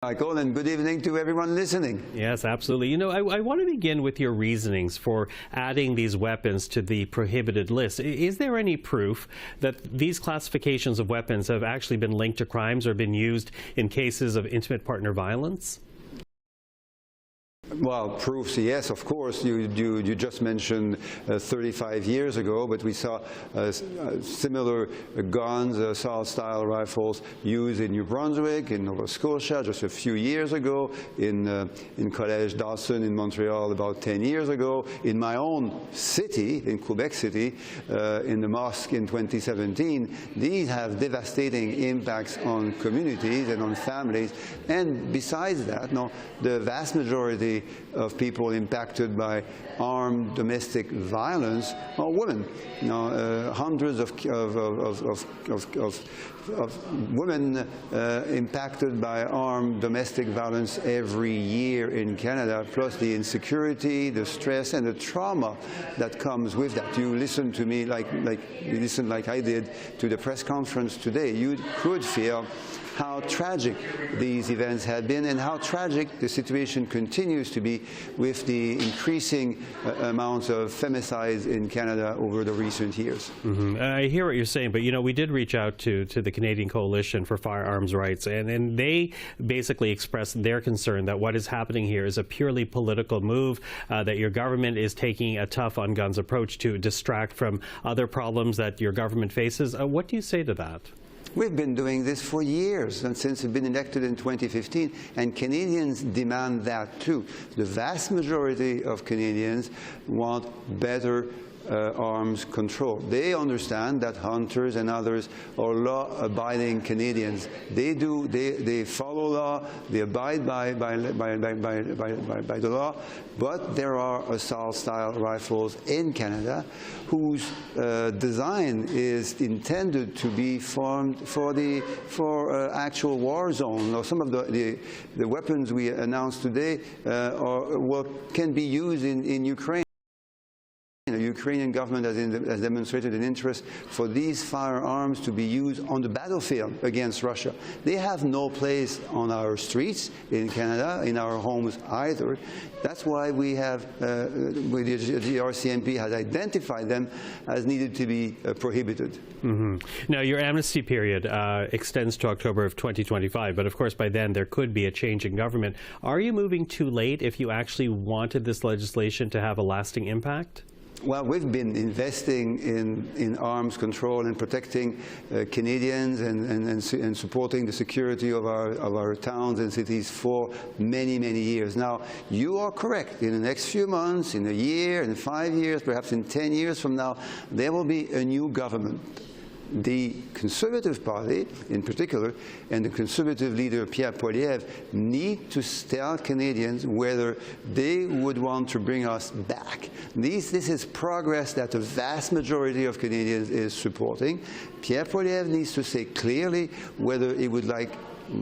Michael, and good evening to everyone listening. Yes, absolutely. You know, I want to begin with your reasonings for adding these weapons to the prohibited list. Is there any proof that these classifications of weapons have actually been linked to crimes or been used in cases of intimate partner violence? Well, proofs, yes, of course. You just mentioned 35 years ago, but we saw similar guns, assault-style rifles used in New Brunswick, in Nova Scotia, just a few years ago, in Collège Dawson in Montreal about 10 years ago, in my own city, in Quebec City, in the mosque in 2017. These have devastating impacts on communities and on families. And besides that, the vast majority of people impacted by armed domestic violence are women. Hundreds of women impacted by armed domestic violence every year in Canada, plus the insecurity, the stress, and the trauma that comes with that. You listen to me like I did to the press conference today. You could feel how tragic these events have been and how tragic the situation continues to be with the increasing amounts of femicides in Canada over the recent years. I hear what you're saying, but we did reach out to the Canadian Coalition for Firearms Rights, and they basically expressed their concern that what is happening here is a purely political move, that your government is taking a tough on guns approach to distract from other problems that your government faces. What do you say to that? We've been doing this for years, and since we've been elected in 2015, and Canadians demand that too. The vast majority of Canadians want better arms control. They understand that hunters and others are law-abiding Canadians. They follow law, they abide by the law, but there are assault-style rifles in Canada whose design is intended to be formed for actual war zone. Now, some of the weapons we announced today can be used in Ukraine. The Ukrainian government has demonstrated an interest for these firearms to be used on the battlefield against Russia. They have no place on our streets in Canada, in our homes either. That's why we have, the RCMP has identified them as needed to be prohibited. Now, your amnesty period extends to October of 2025, but of course by then there could be a change in government. Are you moving too late if you actually wanted this legislation to have a lasting impact? Well, we've been investing in arms control and protecting Canadians and supporting the security of our towns and cities for many, many years. Now, you are correct. In the next few months, in a year, in 5 years, perhaps in 10 years from now, there will be a new government. The Conservative Party, in particular, and the Conservative leader, Pierre Poilievre, need to tell Canadians whether they would want to bring us back. This is progress that the vast majority of Canadians is supporting. Pierre Poilievre needs to say clearly whether he would like,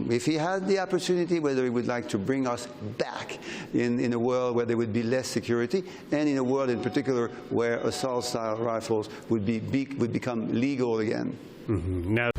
if he had the opportunity, whether he would like to bring us back in a world where there would be less security, and in a world in particular where assault-style rifles would become legal again. Now